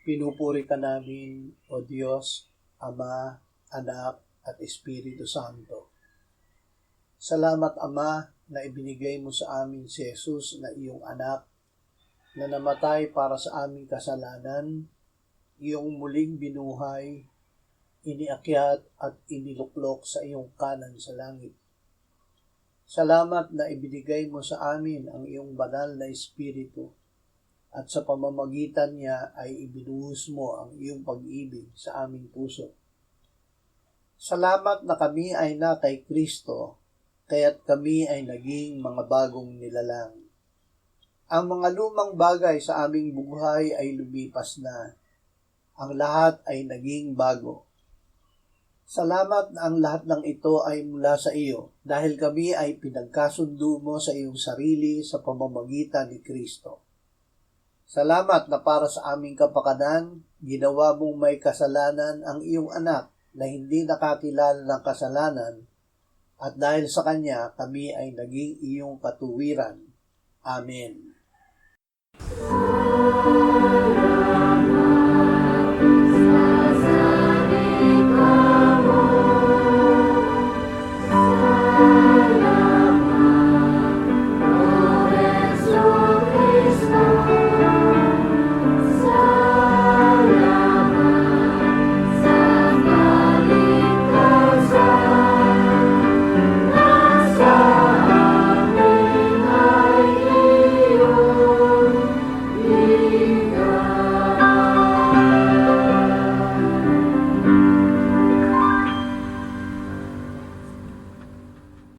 Pinupuri ka namin, O Diyos, Ama, Anak, at Espiritu Santo. Salamat, Ama, na ibinigay mo sa amin si Jesus na iyong anak, na namatay para sa aming kasalanan, iyong muling binuhay, iniakyat at iniluklok sa iyong kanan sa langit. Salamat na ibinigay mo sa amin ang iyong banal na Espiritu, at sa pamamagitan niya ay ibinuhos mo ang iyong pag-ibig sa aming puso. Salamat na kami ay na kay Kristo, kaya't kami ay naging mga bagong nilalang. Ang mga lumang bagay sa aming buhay ay lumipas na. Ang lahat ay naging bago. Salamat na ang lahat ng ito ay mula sa iyo, dahil kami ay pinagkasundo mo sa iyong sarili sa pamamagitan ni Kristo. Salamat na para sa aming kapakanan, ginawa mong may kasalanan ang iyong anak na hindi nakakilala ng kasalanan, at dahil sa kanya kami ay naging iyong katuwiran. Amen.